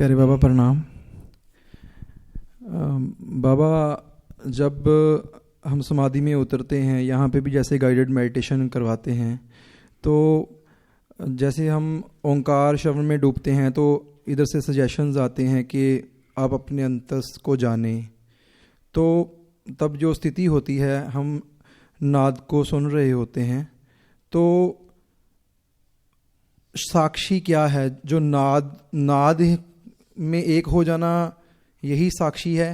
प्यारे बाबा प्रणाम। बाबा, जब हम समाधि में उतरते हैं, यहाँ पे भी जैसे गाइडेड मेडिटेशन करवाते हैं, तो जैसे हम ओंकार श्रवण में डूबते हैं तो इधर से सजेशंस आते हैं कि आप अपने अंतस को जानें। तो तब जो स्थिति होती है, हम नाद को सुन रहे होते हैं, तो साक्षी क्या है? जो नाद में एक हो जाना, यही साक्षी है।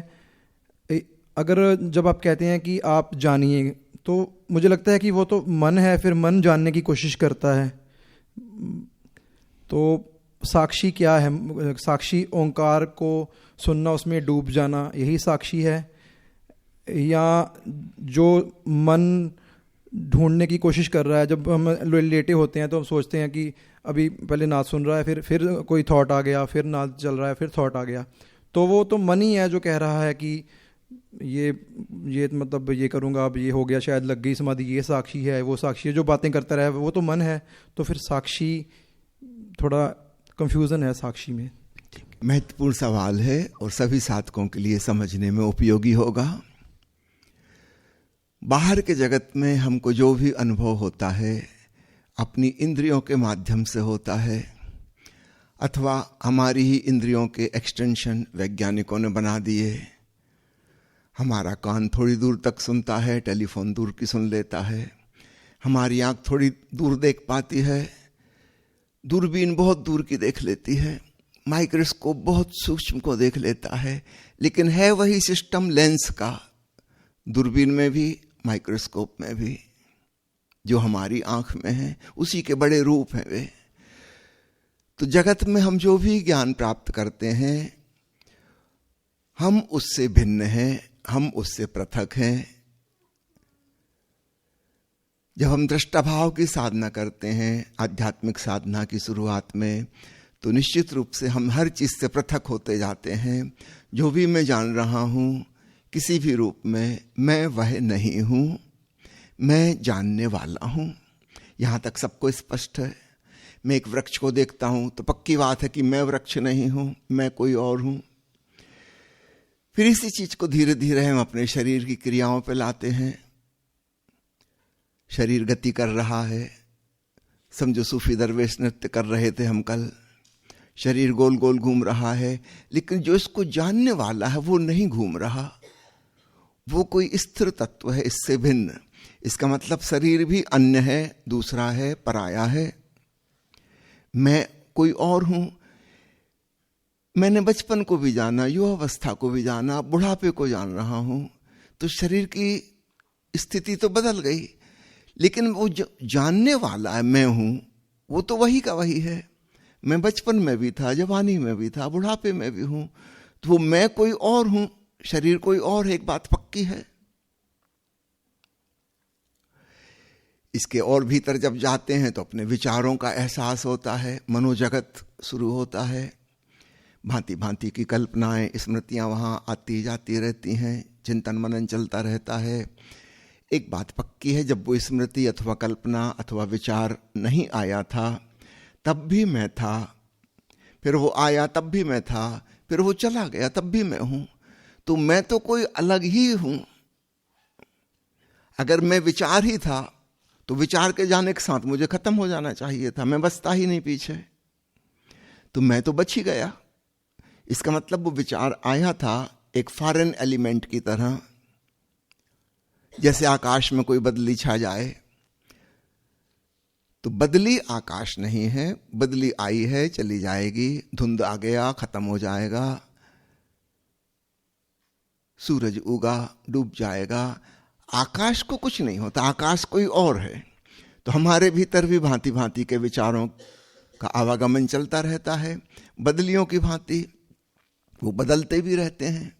अगर जब आप कहते हैं कि आप जानिए, तो मुझे लगता है कि वो तो मन है, फिर मन जानने की कोशिश करता है। तो साक्षी क्या है? साक्षी ओंकार को सुनना, उसमें डूब जाना, यही साक्षी है? या जो मन ढूंढने की कोशिश कर रहा है? जब हम लेटे होते हैं तो हम सोचते हैं कि अभी पहले नाद सुन रहा है, फिर कोई थॉट आ गया, फिर नाद चल रहा है, फिर थॉट आ गया। तो वो तो मन ही है जो कह रहा है कि ये मतलब ये करूँगा, अब ये हो गया, शायद लग गई समाधि, ये साक्षी है, वो साक्षी है। जो बातें करता रहे वो तो मन है। तो फिर साक्षी, थोड़ा कंफ्यूजन है साक्षी में। महत्वपूर्ण सवाल है और सभी साधकों के लिए समझने में उपयोगी होगा। बाहर के जगत में हमको जो भी अनुभव होता है अपनी इंद्रियों के माध्यम से होता है, अथवा हमारी ही इंद्रियों के एक्सटेंशन वैज्ञानिकों ने बना दिए। हमारा कान थोड़ी दूर तक सुनता है, टेलीफोन दूर की सुन लेता है। हमारी आंख थोड़ी दूर देख पाती है, दूरबीन बहुत दूर की देख लेती है, माइक्रोस्कोप बहुत सूक्ष्म को देख लेता है। लेकिन है वही सिस्टम लेंस का, दूरबीन में भी माइक्रोस्कोप में भी, जो हमारी आंख में है, उसी के बड़े रूप हैं वे। तो जगत में हम जो भी ज्ञान प्राप्त करते हैं, हम उससे भिन्न हैं, हम उससे पृथक हैं। जब हम दृष्टाभाव की साधना करते हैं आध्यात्मिक साधना की शुरुआत में, तो निश्चित रूप से हम हर चीज से पृथक होते जाते हैं। जो भी मैं जान रहा हूं किसी भी रूप में, मैं वह नहीं हूं, मैं जानने वाला हूं। यहां तक सबको स्पष्ट है। मैं एक वृक्ष को देखता हूं तो पक्की बात है कि मैं वृक्ष नहीं हूं, मैं कोई और हूं। फिर इसी चीज को धीरे धीरे हम अपने शरीर की क्रियाओं पे लाते हैं। शरीर गति कर रहा है, समझो सूफी दरवेश नृत्य कर रहे थे हम कल। शरीर गोल गोल घूम रहा है, लेकिन जो इसको जानने वाला है वो नहीं घूम रहा, वो कोई स्थिर तत्व है, इससे भिन्न। इसका मतलब शरीर भी अन्य है, दूसरा है, पराया है। मैं कोई और हूं। मैंने बचपन को भी जाना, युवावस्था को भी जाना, बुढ़ापे को जान रहा हूं। तो शरीर की स्थिति तो बदल गई, लेकिन वो जो जानने वाला है मैं हूं, वो तो वही का वही है। मैं बचपन में भी था, जवानी में भी था, बुढ़ापे में भी हूं। तो वो मैं कोई और हूं, शरीर कोई और है, एक बात पक्की है। इसके और भीतर जब जाते हैं तो अपने विचारों का एहसास होता है, मनोजगत शुरू होता है। भांति भांति की कल्पनाएं, स्मृतियां वहां आती जाती रहती हैं, चिंतन मनन चलता रहता है। एक बात पक्की है, जब वो स्मृति अथवा कल्पना अथवा विचार नहीं आया था तब भी मैं था, फिर वो आया तब भी मैं था, फिर वो चला गया तब भी मैं हूं। तो मैं तो कोई अलग ही हूं। अगर मैं विचार ही था तो विचार के जाने के साथ मुझे खत्म हो जाना चाहिए था, मैं बचता ही नहीं पीछे। तो मैं तो बच ही गया। इसका मतलब वो विचार आया था एक फॉरेन एलिमेंट की तरह। जैसे आकाश में कोई बदली छा जाए, तो बदली आकाश नहीं है, बदली आई है, चली जाएगी। धुंध आ गया, खत्म हो जाएगा। सूरज उगा, डूब जाएगा। आकाश को कुछ नहीं होता, आकाश कोई और है। तो हमारे भीतर भी भांति भांति के विचारों का आवागमन चलता रहता है, बदलियों की भांति। वो बदलते भी रहते हैं।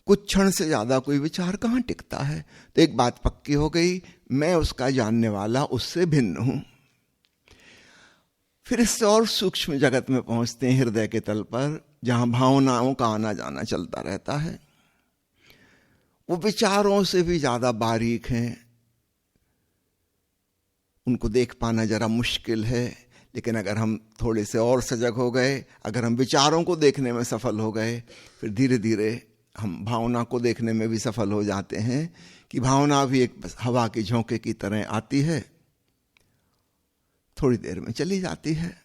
कुछ क्षण से ज्यादा कोई विचार कहां टिकता है। तो एक बात पक्की हो गई, मैं उसका जानने वाला उससे भिन्न हूं। फिर इससे और सूक्ष्म जगत में पहुंचते हैं, हृदय के तल पर, जहां भावनाओं का आना जाना चलता रहता है। वो विचारों से भी ज्यादा बारीक हैं, उनको देख पाना जरा मुश्किल है, लेकिन अगर हम थोड़े से और सजग हो गए, अगर हम विचारों को देखने में सफल हो गए, फिर धीरे धीरे हम भावना को देखने में भी सफल हो जाते हैं कि भावना भी एक हवा के झोंके की तरह आती है, थोड़ी देर में चली जाती है,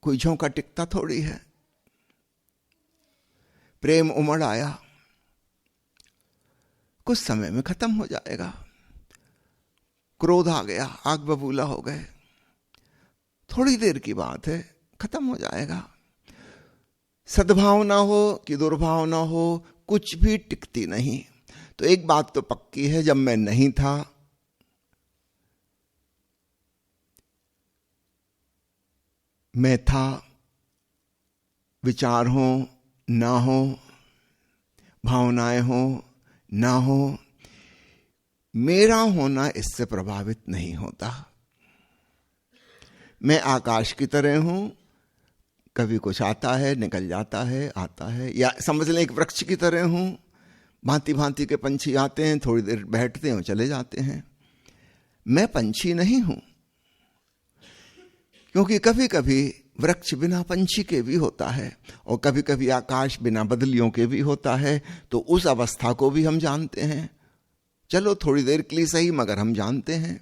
कोई झोंका टिकता थोड़ी है। प्रेम उमड़ आया, कुछ समय में खत्म हो जाएगा। क्रोध आ गया, आग बबूला हो गए, थोड़ी देर की बात है, खत्म हो जाएगा। सद्भावना हो कि दुर्भावना हो, कुछ भी टिकती नहीं। तो एक बात तो पक्की है, जब मैं नहीं था, मैं था, विचार हो ना हो, भावनाएं हो ना हो, मेरा होना इससे प्रभावित नहीं होता। मैं आकाश की तरह हूं, कभी कुछ आता है, निकल जाता है, आता है। या समझ लें एक वृक्ष की तरह हूं, भांति भांति के पंछी आते हैं, थोड़ी देर बैठते हैं और चले जाते हैं। मैं पंछी नहीं हूं, क्योंकि कभी कभी वृक्ष बिना पंछी के भी होता है और कभी कभी आकाश बिना बदलियों के भी होता है। तो उस अवस्था को भी हम जानते हैं, चलो थोड़ी देर के लिए सही, मगर हम जानते हैं।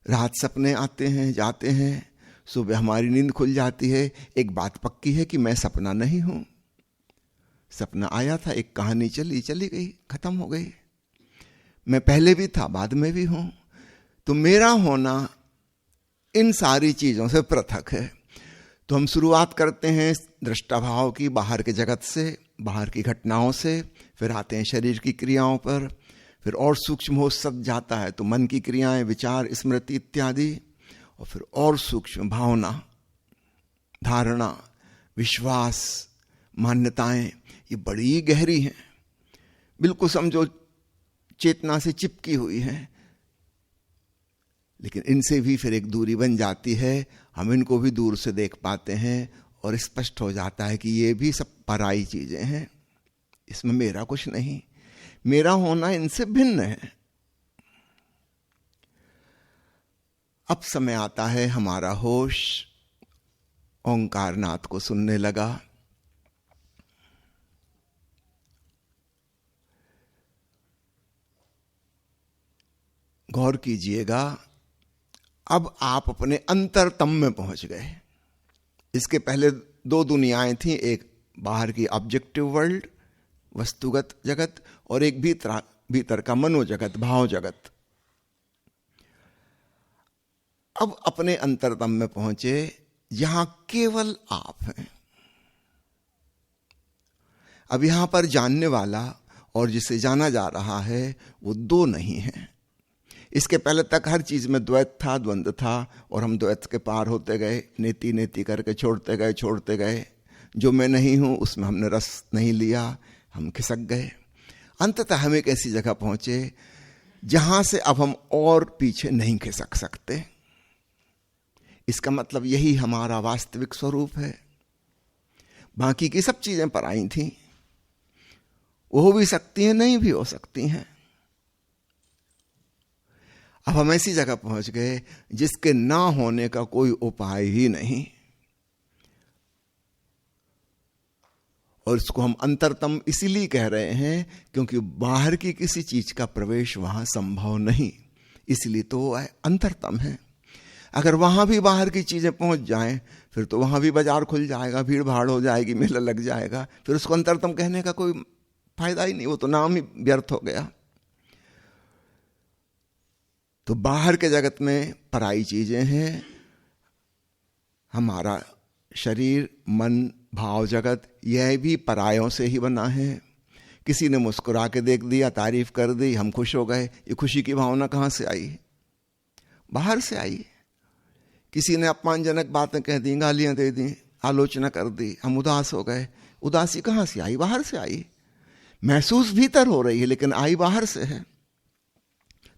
रात सपने आते हैं, जाते हैं, सुबह हमारी नींद खुल जाती है। एक बात पक्की है कि मैं सपना नहीं हूं। सपना आया था, एक कहानी चली गई, खत्म हो गई। मैं पहले भी था, बाद में भी हूं। तो मेरा होना इन सारी चीजों से पृथक है। तो हम शुरुआत करते हैं दृष्टा भाव की, बाहर के जगत से, बाहर की घटनाओं से, फिर आते हैं शरीर की क्रियाओं पर, फिर और सूक्ष्म हो सद जाता है तो मन की क्रियाएं, विचार, स्मृति इत्यादि, और फिर और सूक्ष्म भावना, धारणा, विश्वास, मान्यताएं, ये बड़ी गहरी हैं, बिल्कुल समझो चेतना से चिपकी हुई हैं। लेकिन इनसे भी फिर एक दूरी बन जाती है, हम इनको भी दूर से देख पाते हैं और स्पष्ट हो जाता है कि ये भी सब पराई चीजें हैं, इसमें मेरा कुछ नहीं, मेरा होना इनसे भिन्न है। अब समय आता है हमारा होश ओंकारनाद को सुनने लगा। गौर कीजिएगा, अब आप अपने अंतरतम में पहुंच गए। इसके पहले दो दुनियाएं थी, एक बाहर की ऑब्जेक्टिव वर्ल्ड, वस्तुगत जगत, और एक भीतर का मनोजगत, भाव जगत। अब अपने अंतरतम में पहुंचे, यहां केवल आप हैं। अब यहां पर जानने वाला और जिसे जाना जा रहा है वो दो नहीं है। इसके पहले तक हर चीज में द्वैत था, द्वंद्व था, और हम द्वैत के पार होते गए, नेति नेति करके छोड़ते गए। जो मैं नहीं हूं उसमें हमने रस नहीं लिया, हम खिसक गए। अंततः हम एक ऐसी जगह पहुंचे जहां से अब हम और पीछे नहीं खिसक सकते। इसका मतलब यही हमारा वास्तविक स्वरूप है। बाकी की सब चीजें पराई थी, वो हो भी सकती हैं, नहीं भी हो सकती हैं। अब हम ऐसी जगह पहुंच गए जिसके ना होने का कोई उपाय ही नहीं, और इसको हम अंतरतम इसीलिए कह रहे हैं क्योंकि बाहर की किसी चीज का प्रवेश वहां संभव नहीं, इसलिए तो वो अंतरतम है। अगर वहां भी बाहर की चीजें पहुंच जाएं, फिर तो वहां भी बाजार खुल जाएगा, भीड़ भाड़ हो जाएगी, मेला लग जाएगा, फिर उसको अंतरतम कहने का कोई फायदा ही नहीं, वो तो नाम ही व्यर्थ हो गया। तो बाहर के जगत में पराई चीजें हैं। हमारा शरीर, मन, भाव जगत, यह भी परायों से ही बना है। किसी ने मुस्कुरा के देख दिया, तारीफ कर दी, हम खुश हो गए। ये खुशी की भावना कहां से आई? बाहर से आई। किसी ने अपमानजनक बातें कह दी, गालियां दे दी, आलोचना कर दी, हम उदास हो गए। उदासी कहां से आई? बाहर से आई। महसूस भीतर हो रही है लेकिन आई बाहर से है,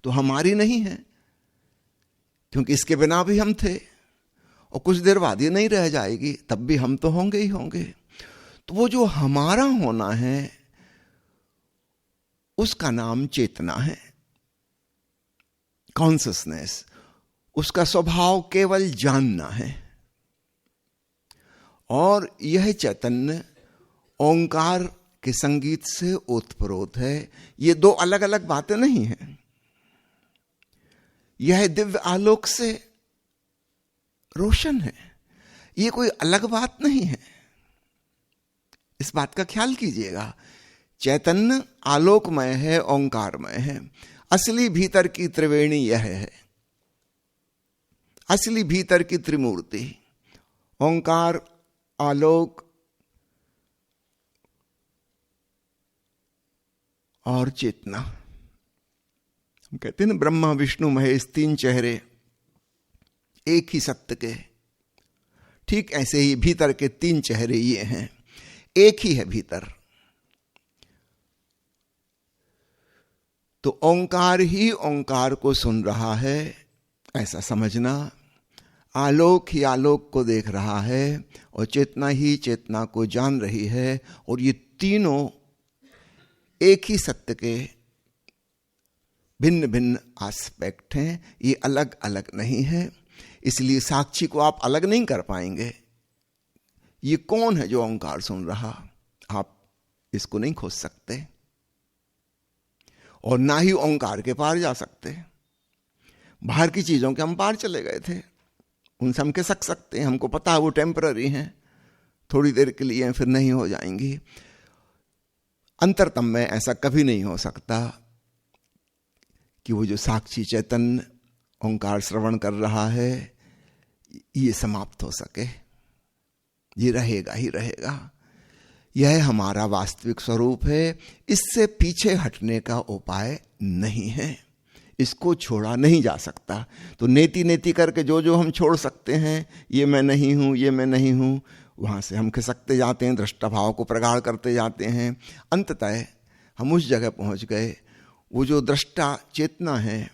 तो हमारी नहीं है, क्योंकि इसके बिना भी हम थे और कुछ देर बाद ये नहीं रह जाएगी, तब भी हम तो होंगे ही होंगे। तो वो जो हमारा होना है उसका नाम चेतना है। कॉन्शसनेस, उसका स्वभाव केवल जानना है। और यह चैतन्य ओंकार के संगीत से ओतप्रोत है। ये दो अलग अलग बातें नहीं हैं। यह दिव्य आलोक से रोशन है, ये कोई अलग बात नहीं है। इस बात का ख्याल कीजिएगा। चैतन्य आलोकमय है, ओंकारमय है। असली भीतर की त्रिवेणी यह है, असली भीतर की त्रिमूर्ति ओंकार, आलोक और चेतना। हम कहते हैं ना, ब्रह्मा विष्णु महेश तीन चेहरे एक ही सत्य के। ठीक ऐसे ही भीतर के तीन चेहरे ये हैं, एक ही है भीतर। तो ओंकार ही ओंकार को सुन रहा है, ऐसा समझना। आलोक ही आलोक को देख रहा है, और चेतना ही चेतना को जान रही है। और ये तीनों एक ही सत्य के भिन्न भिन्न एस्पेक्ट हैं, ये अलग अलग नहीं है। इसलिए साक्षी को आप अलग नहीं कर पाएंगे। ये कौन है जो ओंकार सुन रहा, आप इसको नहीं खोज सकते, और ना ही ओंकार के पार जा सकते। बाहर की चीजों के हम पार चले गए थे, उनसे हम खिसक सकते हैं, हमको पता है वो टेम्पररी हैं, थोड़ी देर के लिए, फिर नहीं हो जाएंगी। अंतरतम में ऐसा कभी नहीं हो सकता कि वो जो साक्षी चैतन्य ओंकार श्रवण कर रहा है ये समाप्त हो सके। ये रहेगा ही रहेगा। यह हमारा वास्तविक स्वरूप है, इससे पीछे हटने का उपाय नहीं है, इसको छोड़ा नहीं जा सकता। तो नेति नेति करके जो जो हम छोड़ सकते हैं, ये मैं नहीं हूं, ये मैं नहीं हूं, वहां से हम खिसकते जाते हैं, दृष्टा भाव को प्रगाढ़ करते जाते हैं। अंततः हम उस जगह पहुंच गए, वो जो दृष्टा चेतना है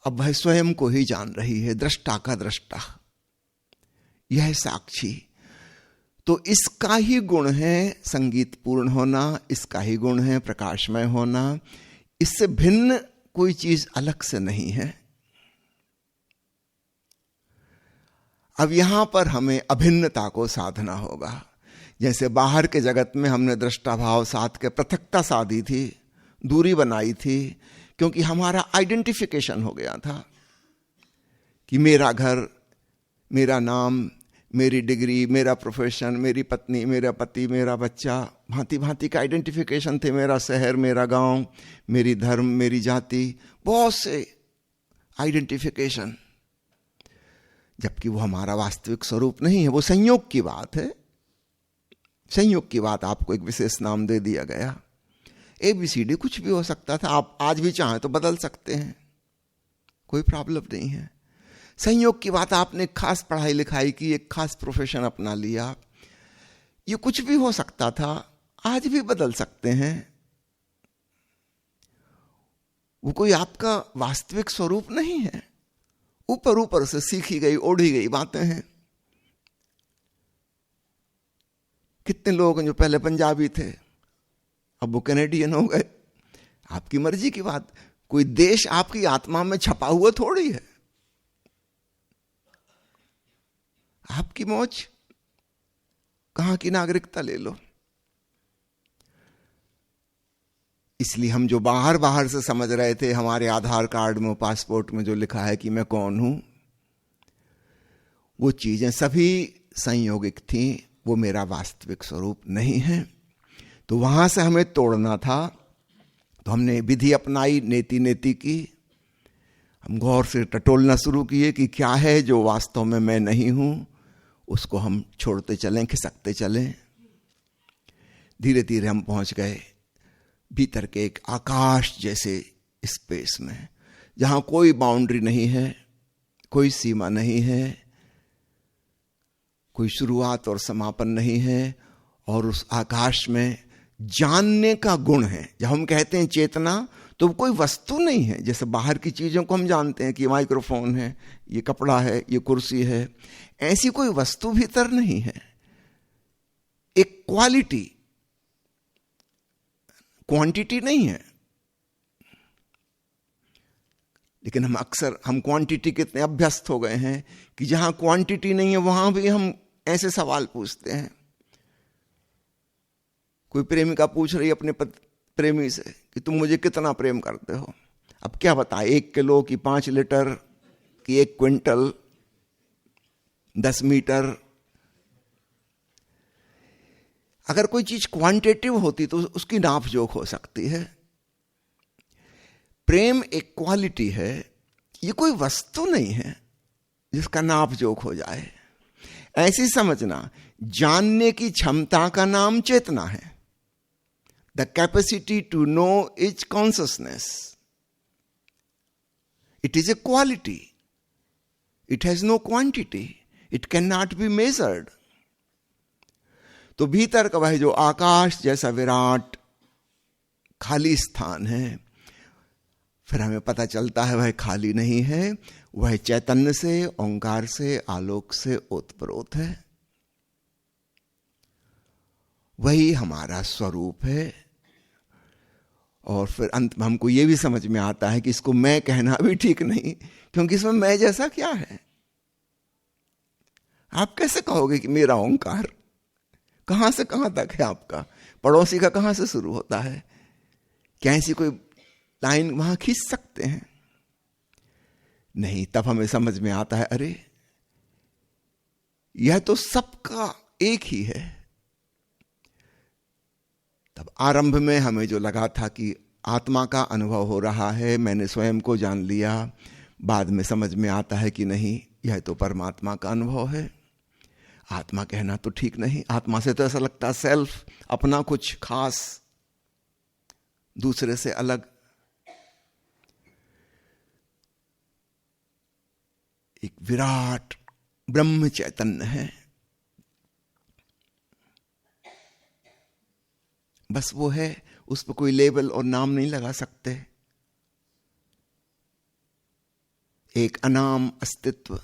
अब वह स्वयं को ही जान रही है, दृष्टा का दृष्टा, यह साक्षी। तो इसका ही गुण है संगीत पूर्ण होना, इसका ही गुण है प्रकाशमय होना। इससे भिन्न कोई चीज अलग से नहीं है। अब यहां पर हमें अभिन्नता को साधना होगा। जैसे बाहर के जगत में हमने दृष्टा भाव साध के पृथकता साधी थी, दूरी बनाई थी, क्योंकि हमारा आइडेंटिफिकेशन हो गया था कि मेरा घर, मेरा नाम, मेरी डिग्री, मेरा प्रोफेशन, मेरी पत्नी, मेरा पति, मेरा बच्चा, भांति भांति का आइडेंटिफिकेशन थे। मेरा शहर, मेरा गांव, मेरी धर्म, मेरी जाति, बहुत से आइडेंटिफिकेशन, जबकि वो हमारा वास्तविक स्वरूप नहीं है। वो संयोग की बात है, संयोग की बात। आपको एक विशेष नाम दे दिया गया, ABCD कुछ भी हो सकता था। आप आज भी चाहें तो बदल सकते हैं, कोई प्रॉब्लम नहीं है। संयोग की बात, आपने खास पढ़ाई लिखाई की, एक खास प्रोफेशन अपना लिया, ये कुछ भी हो सकता था, आज भी बदल सकते हैं। वो कोई आपका वास्तविक स्वरूप नहीं है, ऊपर ऊपर से सीखी गई, ओढ़ी गई बातें हैं। कितने लोग हैं जो पहले पंजाबी थे, अब वो कैनेडियन हो गए। आपकी मर्जी की बात। कोई देश आपकी आत्मा में छपा हुआ थोड़ी है, आपकी मौज, कहां की नागरिकता ले लो। इसलिए हम जो बाहर बाहर से समझ रहे थे, हमारे आधार कार्ड में, पासपोर्ट में जो लिखा है कि मैं कौन हूं, वो चीजें सभी संयोगिक थी, वो मेरा वास्तविक स्वरूप नहीं है। तो वहां से हमें तोड़ना था, तो हमने विधि अपनाई, नेति नेति की। हम गौर से टटोलना शुरू किए कि क्या है जो वास्तव में मैं नहीं हूं, उसको हम छोड़ते चलें, खिसकते चलें। धीरे धीरे हम पहुंच गए भीतर के एक आकाश जैसे स्पेस में, जहां कोई बाउंड्री नहीं है, कोई सीमा नहीं है, कोई शुरुआत और समापन नहीं है। और उस आकाश में जानने का गुण है। जब हम कहते हैं चेतना, तो कोई वस्तु नहीं है। जैसे बाहर की चीजों को हम जानते हैं कि माइक्रोफोन है, ये कपड़ा है, ये कुर्सी है, ऐसी कोई वस्तु भीतर नहीं है। एक क्वालिटी, क्वांटिटी नहीं है। लेकिन हम क्वांटिटी के इतने अभ्यस्त हो गए हैं कि जहां क्वांटिटी नहीं है वहां भी हम ऐसे सवाल पूछते हैं। कोई प्रेमिका पूछ रही है अपने प्रेमी से कि तुम मुझे कितना प्रेम करते हो। अब क्या बताए, 1 किलो कि 5 लीटर कि 1 क्विंटल, 10 मीटर। अगर कोई चीज क्वांटिटिव होती तो उसकी नाप जोख हो सकती है। प्रेम एक क्वालिटी है, ये कोई वस्तु नहीं है जिसका नाप जोख हो जाए। ऐसी समझना, जानने की क्षमता का नाम चेतना है। The capacity to know is consciousness. It is a quality, it has no quantity, it can not be measured. तो भीतर का वह जो आकाश जैसा विराट खाली स्थान है, फिर हमें पता चलता है वह खाली नहीं है, वह चैतन्य से, ओंकार से, आलोक से ओतप्रोत है। वही हमारा स्वरूप है। और फिर अंत में हमको यह भी समझ में आता है कि इसको मैं कहना भी ठीक नहीं, क्योंकि इसमें मैं जैसा क्या है। आप कैसे कहोगे कि मेरा ओंकार? कहां से कहां तक है आपका? पड़ोसी का कहां से शुरू होता है? क्या ऐसी कोई लाइन वहां खींच सकते हैं? नहीं। तब हमें समझ में आता है, अरे यह तो सबका एक ही है। तब आरंभ में हमें जो लगा था कि आत्मा का अनुभव हो रहा है, मैंने स्वयं को जान लिया, बाद में समझ में आता है कि नहीं, यह तो परमात्मा का अनुभव है। आत्मा कहना तो ठीक नहीं। आत्मा से तो ऐसा लगता है सेल्फ, अपना कुछ खास, दूसरे से अलग। एक विराट ब्रह्म चैतन्य है, बस वो है, उस पर कोई लेबल और नाम नहीं लगा सकते। एक अनाम अस्तित्व।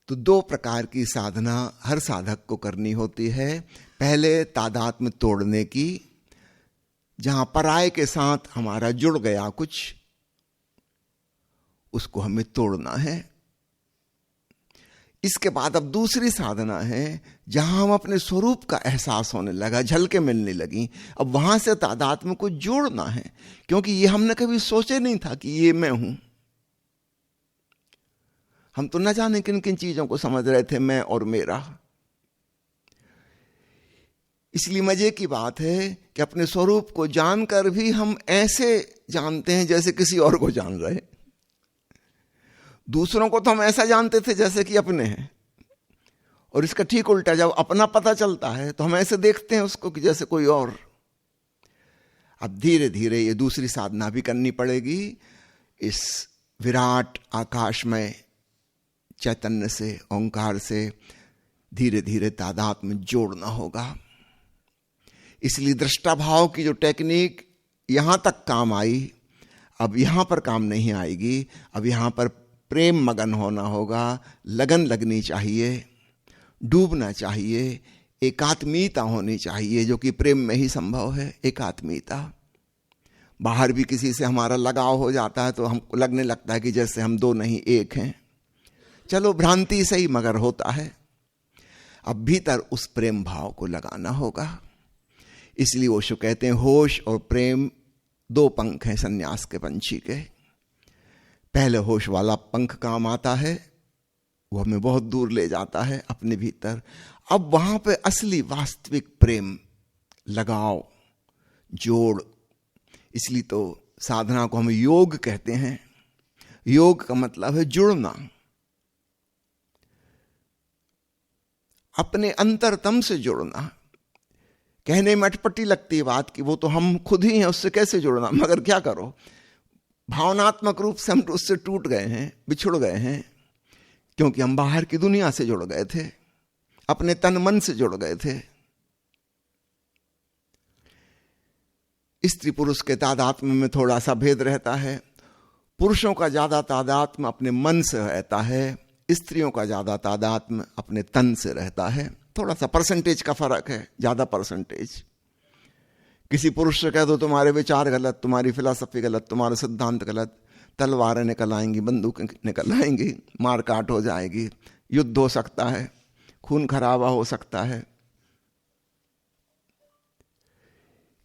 तो 2 प्रकार की साधना हर साधक को करनी होती है। पहले तादात्म्य तोड़ने की, जहां पराये के साथ हमारा जुड़ गया कुछ, उसको हमें तोड़ना है। इसके बाद अब दूसरी साधना है, जहां हम अपने स्वरूप का एहसास होने लगा, झलके मिलने लगी। अब वहां से तादात्म्य को जोड़ना है, क्योंकि ये हमने कभी सोचे नहीं था कि ये मैं हूं। हम तो न जाने किन किन चीजों को समझ रहे थे, मैं और मेरा। इसलिए मजे की बात है कि अपने स्वरूप को जानकर भी हम ऐसे जानते हैं जैसे किसी और को जान रहे। दूसरों को तो हम ऐसा जानते थे जैसे कि अपने हैं, और इसका ठीक उल्टा, जब अपना पता चलता है तो हम ऐसे देखते हैं उसको कि जैसे कोई और। अब धीरे धीरे ये दूसरी साधना भी करनी पड़ेगी। इस विराट आकाशमय चैतन्य से, ओंकार से धीरे धीरे तादात्म्य जोड़ना होगा। इसलिए दृष्टा भाव की जो टेक्निक यहां तक काम आई, अब यहां पर काम नहीं आएगी। अब यहां पर प्रेम मगन होना होगा, लगन लगनी चाहिए, डूबना चाहिए, एकात्मीयता होनी चाहिए, जो कि प्रेम में ही संभव है। एकात्मीयता। बाहर भी किसी से हमारा लगाव हो जाता है तो हमको लगने लगता है कि जैसे हम 2 नहीं 1 हैं। चलो भ्रांति से ही मगर होता है। अब भीतर उस प्रेम भाव को लगाना होगा। इसलिए ओशो कहते हैं, होश और प्रेम 2 पंख हैं सन्यास के पंछी के। पहले होश वाला पंख काम आता है, वो हमें बहुत दूर ले जाता है अपने भीतर। अब वहां पे असली वास्तविक प्रेम, लगाव, जोड़। इसलिए तो साधना को हम योग कहते हैं। योग का मतलब है जुड़ना, अपने अंतरतम से जुड़ना। कहने में अटपटी लगती है बात कि वो तो हम खुद ही हैं, उससे कैसे जुड़ना। मगर क्या करो, भावनात्मक रूप से हम उससे टूट गए हैं, बिछुड़ गए हैं, क्योंकि हम बाहर की दुनिया से जुड़ गए थे, अपने तन मन से जुड़ गए थे। स्त्री पुरुष के तादात्म्य में थोड़ा सा भेद रहता है। पुरुषों का ज्यादा तादात्म्य अपने मन से रहता है, स्त्रियों का ज्यादा तादात्म्य अपने तन से रहता है। थोड़ा सा परसेंटेज का फर्क है, ज्यादा परसेंटेज। किसी पुरुष से कह दो तुम्हारे विचार गलत, तुम्हारी फिलॉसफी गलत, तुम्हारा सिद्धांत गलत, तलवारें निकल आएंगी, बंदूकें निकल आएंगी, मारकाट हो जाएगी, युद्ध हो सकता है, खून खराबा हो सकता है।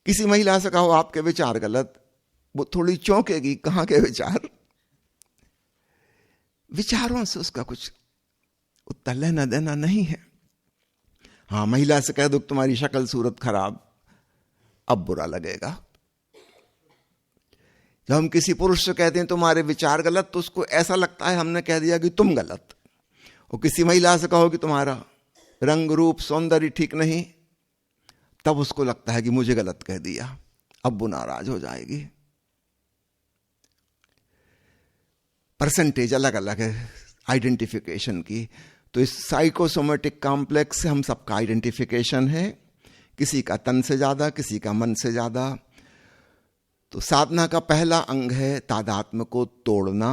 किसी महिला से कहो आपके विचार गलत, वो थोड़ी चौंकेगी, कहां के विचार? विचारों से उसका कुछ उतना लेना देना नहीं है। हाँ, महिला से कह दो तुम्हारी शक्ल सूरत खराब, अब बुरा लगेगा। जब हम किसी पुरुष से कहते हैं तुम्हारे विचार गलत, तो उसको ऐसा लगता है हमने कह दिया कि तुम गलत। और किसी महिला से कहो कि तुम्हारा रंग रूप सौंदर्य ठीक नहीं, तब उसको लगता है कि मुझे गलत कह दिया, अब वो नाराज हो जाएगी। परसेंटेज अलग अलग है आइडेंटिफिकेशन की। तो इस साइकोसोमेटिक कॉम्प्लेक्स से हम सबका आइडेंटिफिकेशन है, किसी का तन से ज्यादा, किसी का मन से ज्यादा। तो साधना का पहला अंग है तादात्म्य को तोड़ना,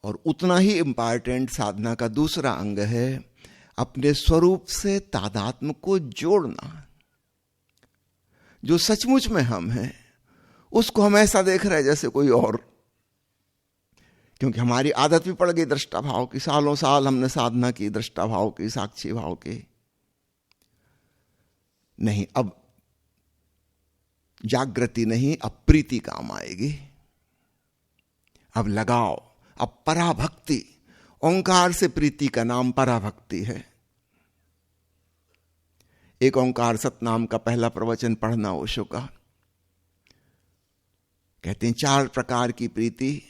और उतना ही इंपॉर्टेंट साधना का दूसरा अंग है अपने स्वरूप से तादात्म्य को जोड़ना। जो सचमुच में हम हैं उसको हम ऐसा देख रहे हैं जैसे कोई और, क्योंकि हमारी आदत भी पड़ गई दृष्टा भाव की। सालों साल हमने साधना की दृष्टा भाव की, साक्षी भाव की। नहीं, अब जागृति नहीं, अब प्रीति काम आएगी, अब लगाओ, अब पराभक्ति। ओंकार से प्रीति का नाम पराभक्ति है। एक ओंकार सतनाम का पहला प्रवचन पढ़ना ओशो का। कहते हैं 4 प्रकार की प्रीति: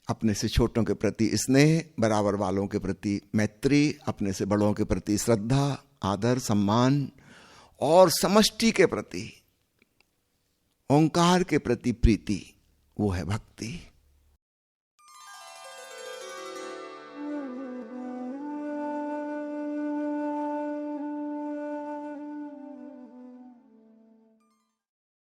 अपने से छोटों के प्रति स्नेह, बराबर वालों के प्रति मैत्री, अपने से बड़ों के प्रति श्रद्धा, आदर, सम्मान, और समष्टि के प्रति, ओंकार के प्रति प्रीति, वो है भक्ति।